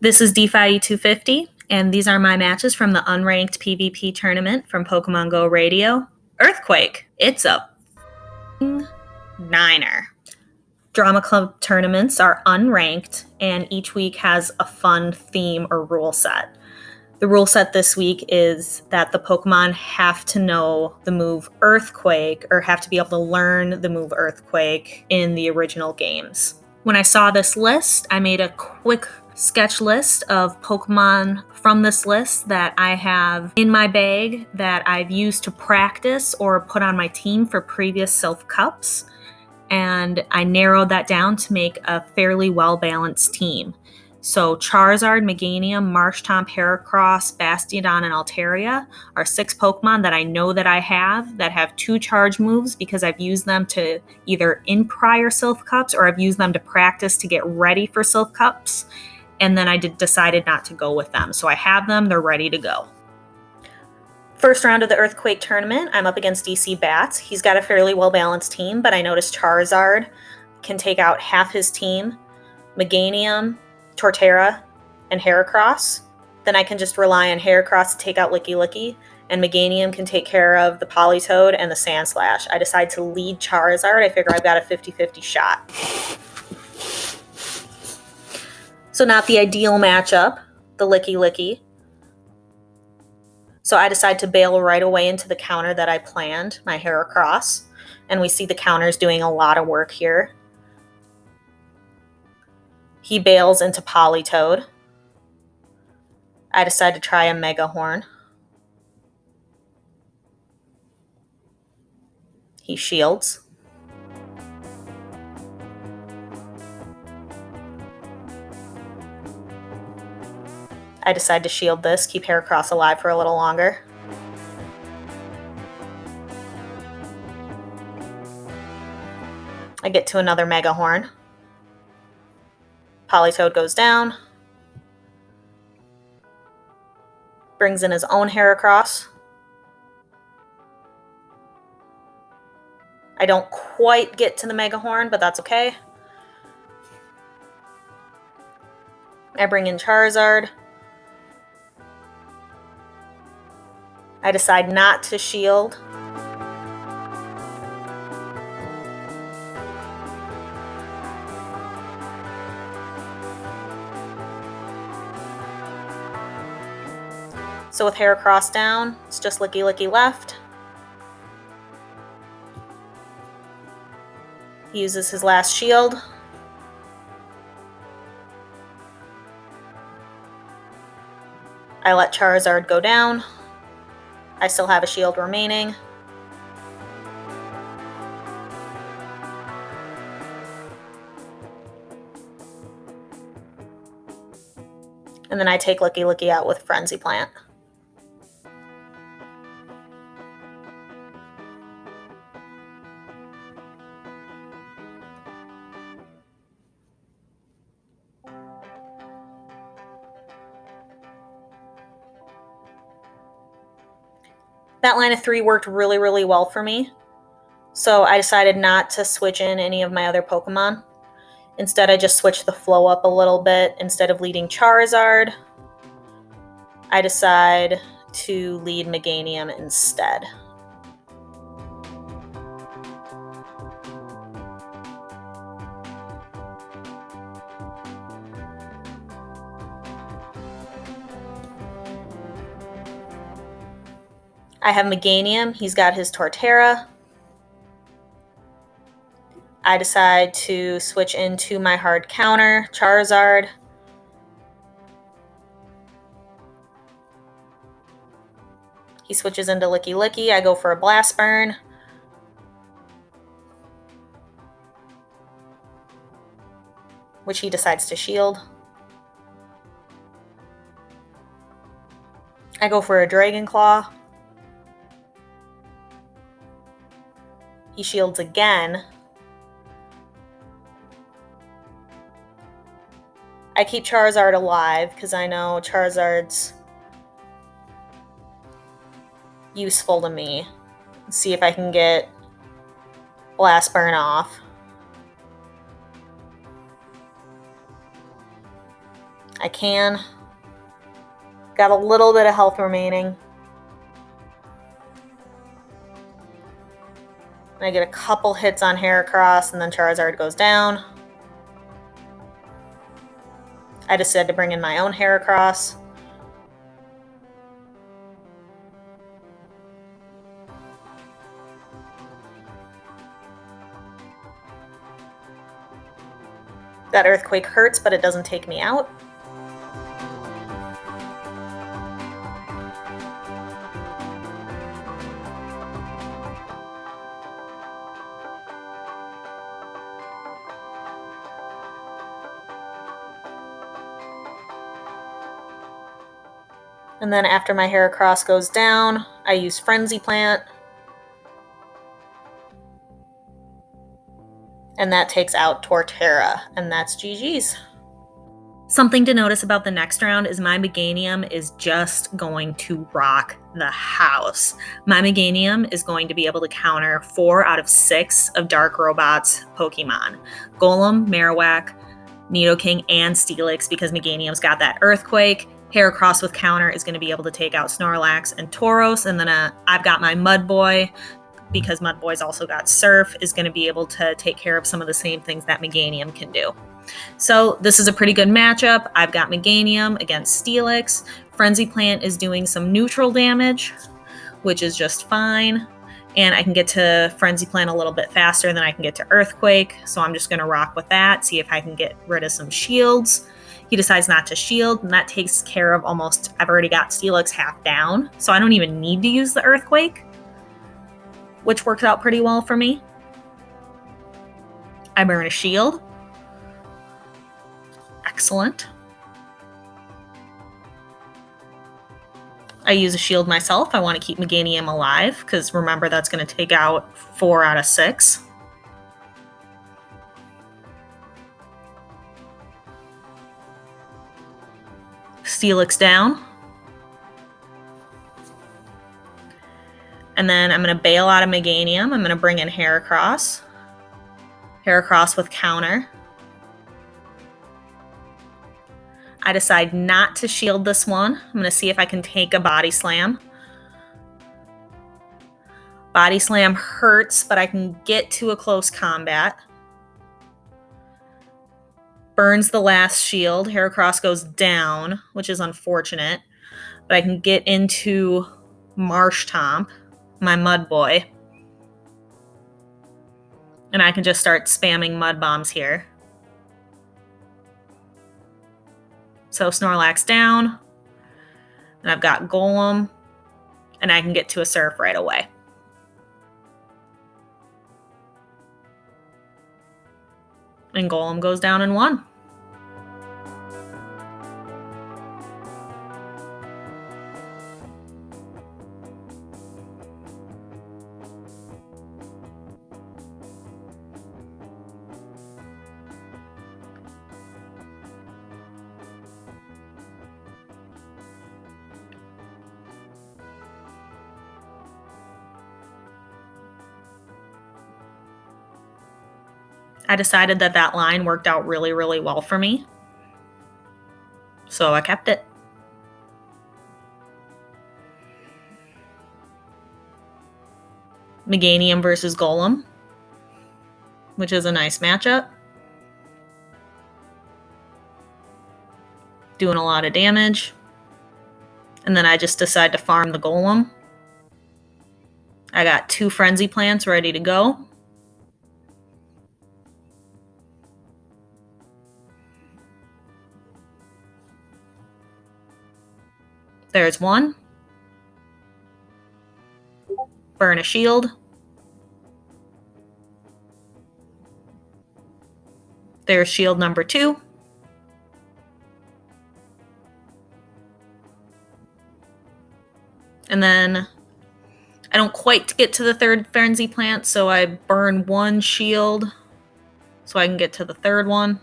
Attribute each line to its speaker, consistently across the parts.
Speaker 1: This is DeFi 250, and these are my matches from the Unranked PvP tournament from Pokemon Go Radio. Earthquake, it's a niner. Drama Club tournaments are unranked, and each week has a fun theme or rule set. The rule set this week is that the Pokemon have to know the move Earthquake or have to be able to learn the move Earthquake in the original games. When I saw this list, I made a quick sketch list of Pokemon from this list that I have in my bag that I've used to practice or put on my team for previous Silph Cups. And I narrowed that down to make a fairly well-balanced team. So Charizard, Meganium, Marshtomp, Heracross, Bastiodon, and Altaria are 6 Pokemon that I know that I have 2 charge moves because I've used them to either in prior Silph Cups or I've used them to practice to get ready for Silph Cups. And then I decided not to go with them. So I have them, they're ready to go. First round of the Earthquake tournament, I'm up against DC Bats. He's got a fairly well-balanced team, but I noticed Charizard can take out half his team. Meganium, Torterra, and Heracross. Then I can just rely on Heracross to take out Licky Licky, and Meganium can take care of the Politoed and the Sandslash. I decide to lead Charizard. I figure I've got a 50-50 shot. So not the ideal matchup, the Licky Licky. So I decide to bail right away into the counter that I planned, my Heracross. And we see the counters doing a lot of work here. He bails into Politoed. I decide to try a Mega Horn. He shields. I decide to shield this, keep Heracross alive for a little longer. I get to another Mega Horn. Politoed goes down. Brings in his own Heracross. I don't quite get to the Mega Horn, but that's okay. I bring in Charizard. I decide not to shield. So with Heracross down, it's just Licky Licky left. He uses his last shield. I let Charizard go down. I still have a shield remaining. And then I take Licky Licky out with Frenzy Plant. That line of 3 worked really, really well for me. So I decided not to switch in any of my other Pokemon. Instead, I just switched the flow up a little bit. Instead of leading Charizard, I decide to lead Meganium instead. I have Meganium. He's got his Torterra. I decide to switch into my hard counter, Charizard. He switches into Licky Licky. I go for a Blast Burn. Which he decides to shield. I go for a Dragon Claw. He shields again. I keep Charizard alive because I know Charizard's useful to me. Let's see if I can get Blast Burn off. I can. Got a little bit of health remaining. I get a couple hits on Heracross, and then Charizard goes down. I decided to bring in my own Heracross. That Earthquake hurts, but it doesn't take me out. And then after my Heracross goes down, I use Frenzy Plant. And that takes out Torterra, and that's GG's. Something to notice about the next round is my Meganium is just going to rock the house. My Meganium is going to be able to counter 4 out of 6 of Dark Robot's Pokemon. Golem, Marowak, Nidoking, and Steelix, because Meganium's got that Earthquake. Heracross with counter is going to be able to take out Snorlax and Tauros. And then I've got my Mudboy, because Mudboy's also got Surf, is going to be able to take care of some of the same things that Meganium can do. So this is a pretty good matchup. I've got Meganium against Steelix. Frenzy Plant is doing some neutral damage, which is just fine. And I can get to Frenzy Plant a little bit faster than I can get to Earthquake. So I'm just going to rock with that, see if I can get rid of some shields. He decides not to shield, and that takes care of almost, I've already got Steelix half down. So I don't even need to use the Earthquake, which works out pretty well for me. I burn a shield. Excellent. I use a shield myself. I want to keep Meganium alive, because remember, that's going to take out 4 out of 6. Steelix down. And then I'm going to bail out of Meganium. I'm going to bring in Heracross. Heracross with counter. I decide not to shield this one. I'm going to see if I can take a Body Slam. Body Slam hurts, but I can get to a close combat. Burns the last shield. Heracross goes down, which is unfortunate. But I can get into Marshtomp, my Mudboy. And I can just start spamming Mud Bombs here. So Snorlax down. And I've got Golem. And I can get to a Surf right away. And Golem goes down in 1. I decided that that line worked out really, really well for me. So I kept it. Meganium versus Golem, which is a nice matchup. Doing a lot of damage. And then I just decide to farm the Golem. I got 2 Frenzy Plants ready to go. There's 1. Burn a shield. There's shield number 2. And then I don't quite get to the 3rd Frenzy Plant, so I burn 1 shield so I can get to the 3rd one.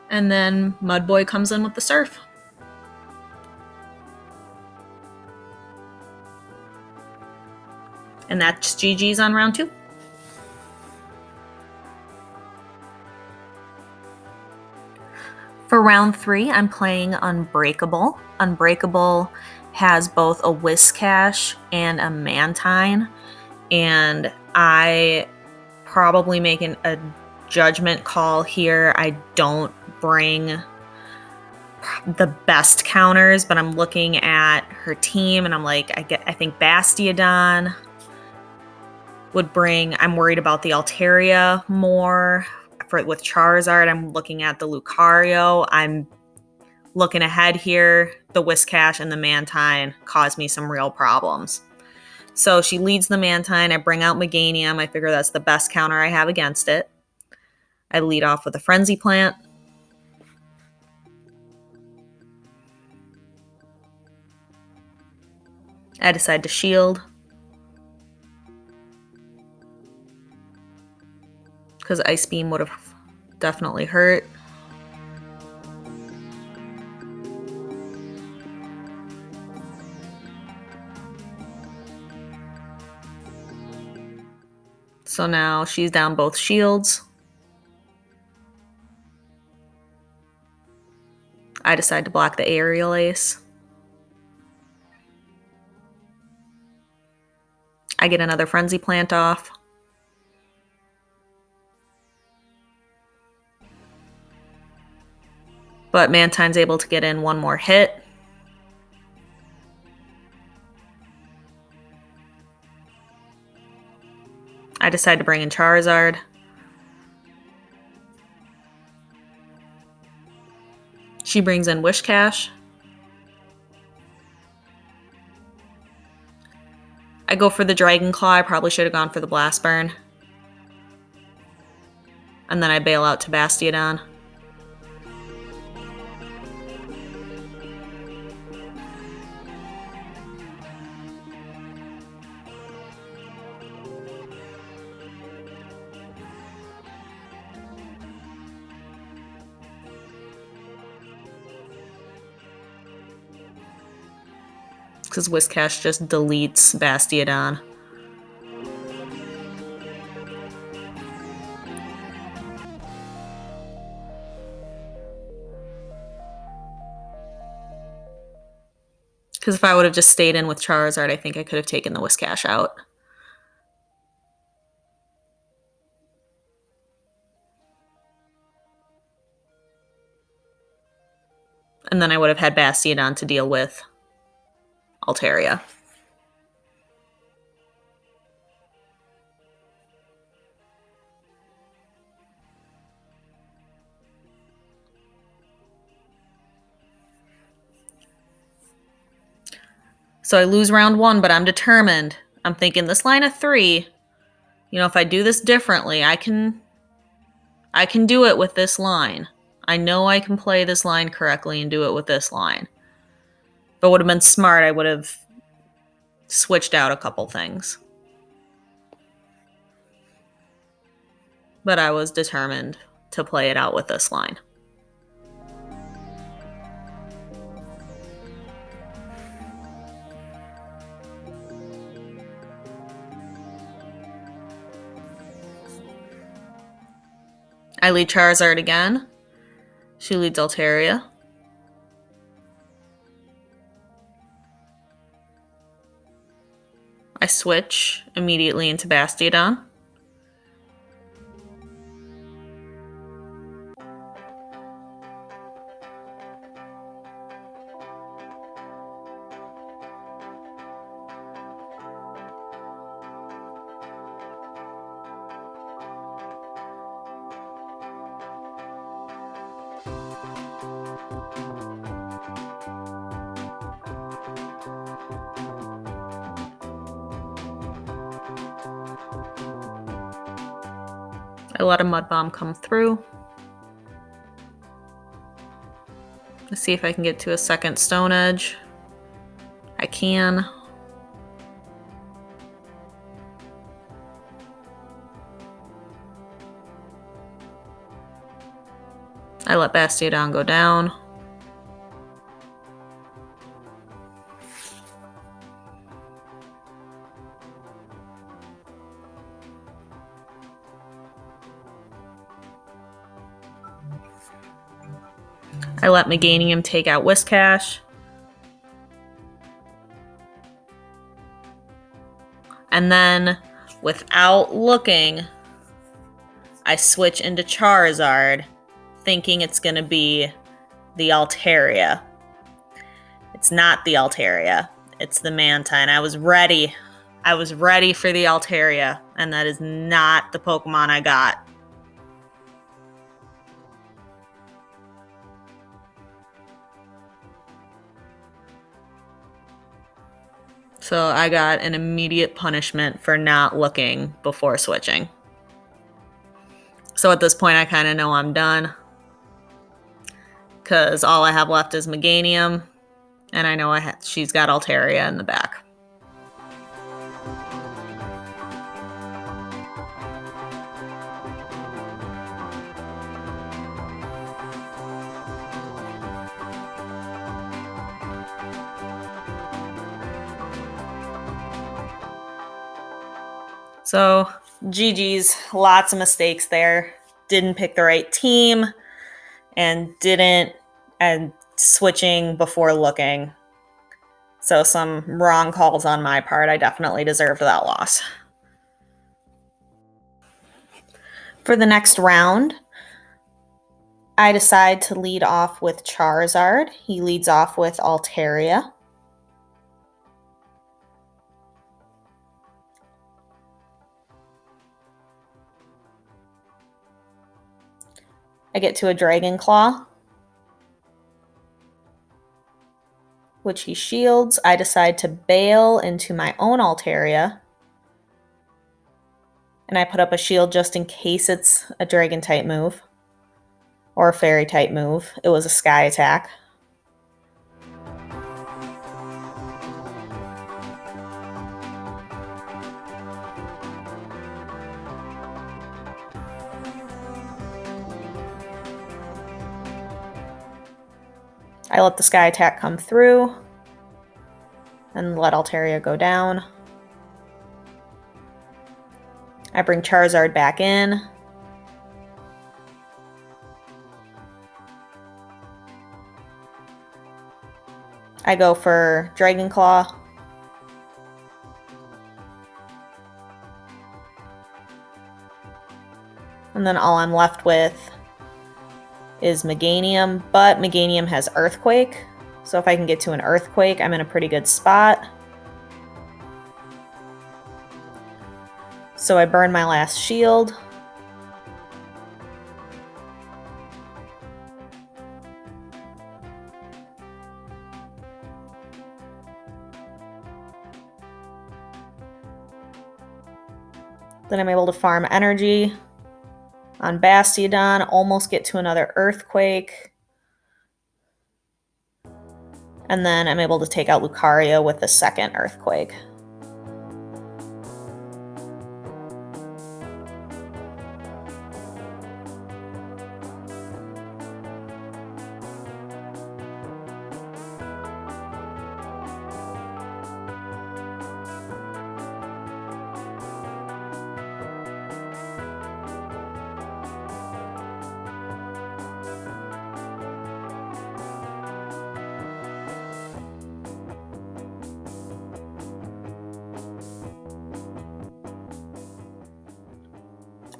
Speaker 1: And then Mud Boy comes in with the surf. And that's GG's on round 2. For round 3, I'm playing Unbreakable. Unbreakable has both a Whiscash and a Mantine, and I probably make a judgment call here. I don't bring the best counters, but I'm looking at her team and I'm like, I think Bastiodon would bring. I'm worried about the Altaria more. With Charizard, I'm looking at the Lucario. I'm looking ahead here. The Whiscash and the Mantine cause me some real problems. So she leads the Mantine. I bring out Meganium. I figure that's the best counter I have against it. I lead off with a Frenzy Plant. I decide to shield, because Ice Beam would have definitely hurt. So now she's down both shields. I decide to block the Aerial Ace. I get another Frenzy Plant off. But Mantine's able to get in one more hit. I decide to bring in Charizard. She brings in Whiscash. I go for the Dragon Claw. I probably should have gone for the Blast Burn. And then I bail out to Bastiodon. Because Whiscash just deletes Bastiodon. Because if I would have just stayed in with Charizard, I think I could have taken the Whiscash out. And then I would have had Bastiodon to deal with Altaria. So I lose round 1, but I'm determined. I'm thinking this line of 3, if I do this differently, I can do it with this line. I know I can play this line correctly and do it with this line. If it would have been smart, I would have switched out a couple things. But I was determined to play it out with this line. I lead Charizard again. She leads Altaria. I switch immediately into Bastiodon. I let a Mud Bomb come through. Let's see if I can get to a second Stone Edge. I can. I let Bastiodon go down. I let Meganium take out Whiscash. And then, without looking, I switch into Charizard, thinking it's going to be the Altaria. It's not the Altaria. It's the Mantine. I was ready. I was ready for the Altaria, and that is not the Pokemon I got. So I got an immediate punishment for not looking before switching. So at this point, I kind of know I'm done, because all I have left is Meganium, and I know she's got Altaria in the back. So GG's, lots of mistakes there. Didn't pick the right team and switching before looking. So some wrong calls on my part. I definitely deserved that loss. For the next round, I decide to lead off with Charizard. He leads off with Altaria. I get to a Dragon Claw, which he shields. I decide to bail into my own Altaria, and I put up a shield just in case it's a Dragon-type move or a Fairy-type move. It was a Sky attack. I let the Sky attack come through and let Altaria go down. I bring Charizard back in. I go for Dragon Claw. And then all I'm left with is Meganium, but Meganium has Earthquake. So if I can get to an Earthquake, I'm in a pretty good spot. So I burn my last shield. Then I'm able to farm energy on Bastiodon, almost get to another Earthquake. And then I'm able to take out Lucario with the second Earthquake.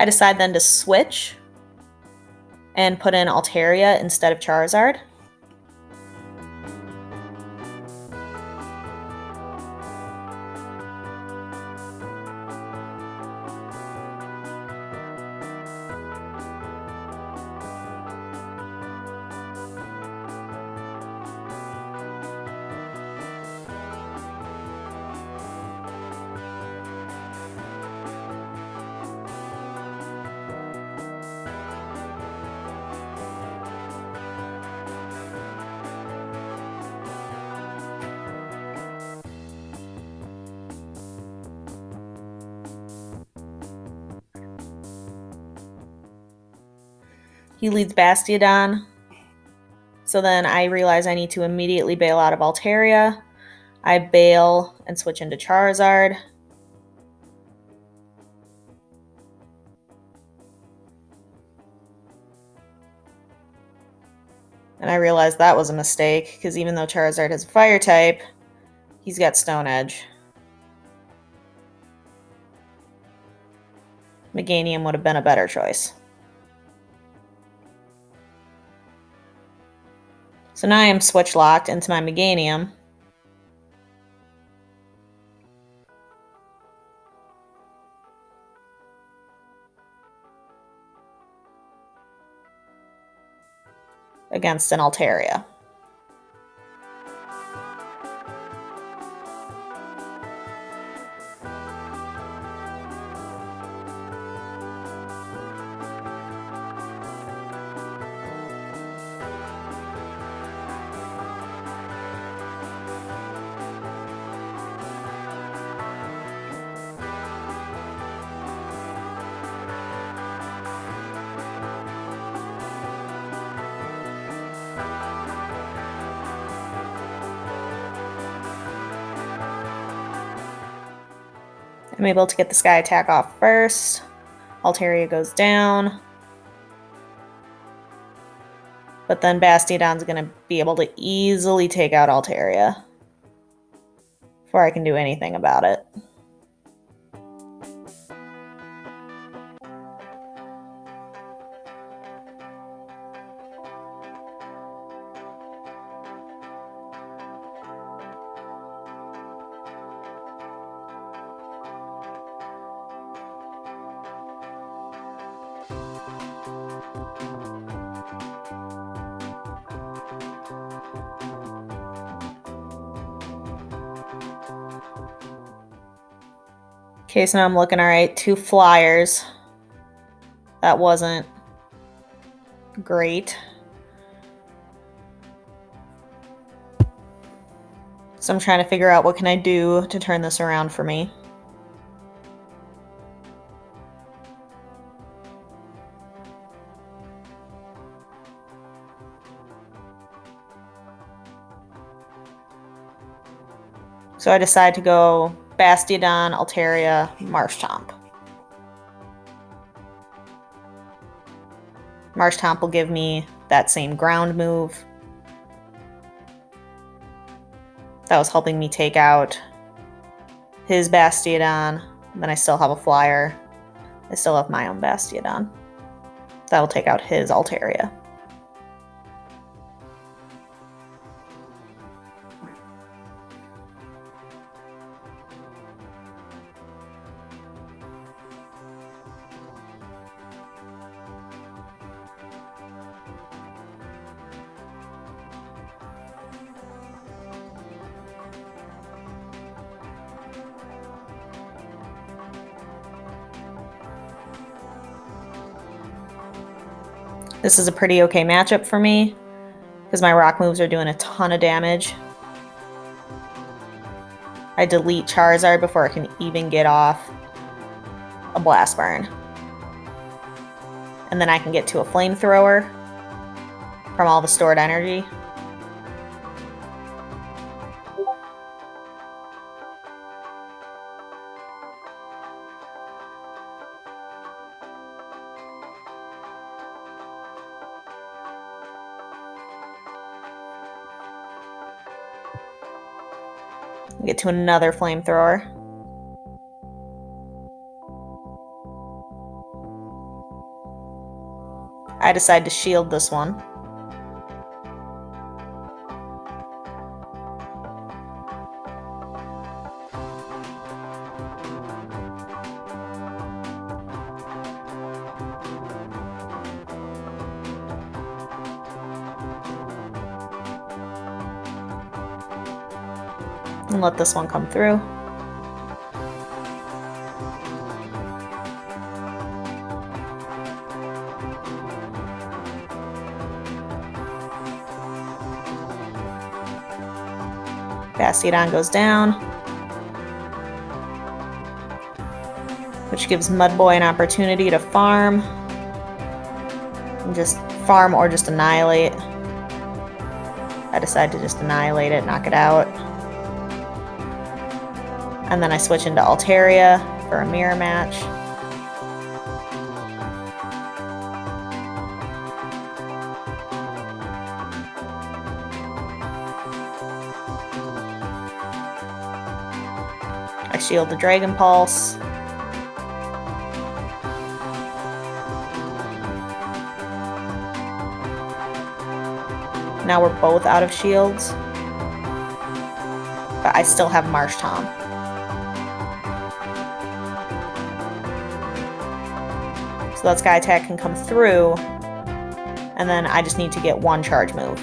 Speaker 1: I decide then to switch and put in Altaria instead of Charizard. He leads Bastiodon. So then I realize I need to immediately bail out of Altaria. I bail and switch into Charizard. And I realized that was a mistake, because even though Charizard has a fire type, he's got Stone Edge. Meganium would have been a better choice. So now I am switch locked into my Meganium. Against an Altaria. I'm able to get the Sky Attack off first. Altaria goes down. But then Bastiodon's going to be able to easily take out Altaria before I can do anything about it. Okay, so now I'm looking all right. 2 flyers. That wasn't great. So I'm trying to figure out what can I do to turn this around for me. So I decide to go Bastiodon, Altaria, Marshtomp. Marshtomp will give me that same ground move. That was helping me take out his Bastiodon. Then I still have a flyer. I still have my own Bastiodon. That will take out his Altaria. This is a pretty okay matchup for me, because my rock moves are doing a ton of damage. I delete Charizard before it can even get off a Blast Burn. And then I can get to a Flamethrower from all the stored energy. Get to another Flamethrower. I decide to shield this one. And let this one come through. Bastiodon goes down, which gives Mudboy an opportunity to farm. just farm or just annihilate. I decide to just annihilate it, knock it out. And then I switch into Altaria for a mirror match. I shield the Dragon Pulse. Now we're both out of shields, but I still have Marsh Tom. So that Sky Attack can come through, and then I just need to get one charge move.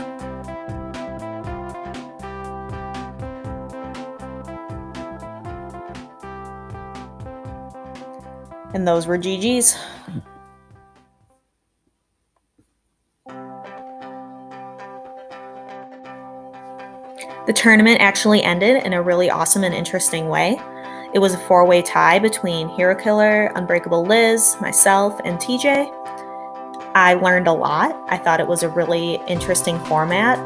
Speaker 1: And those were GG's. The tournament actually ended in a really awesome and interesting way. It was a 4-way tie between Hero Killer, Unbreakable Liz, myself, and TJ. I learned a lot. I thought it was a really interesting format.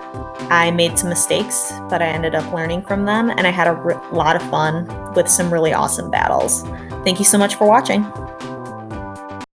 Speaker 1: I made some mistakes, but I ended up learning from them, and I had a lot of fun with some really awesome battles. Thank you so much for watching.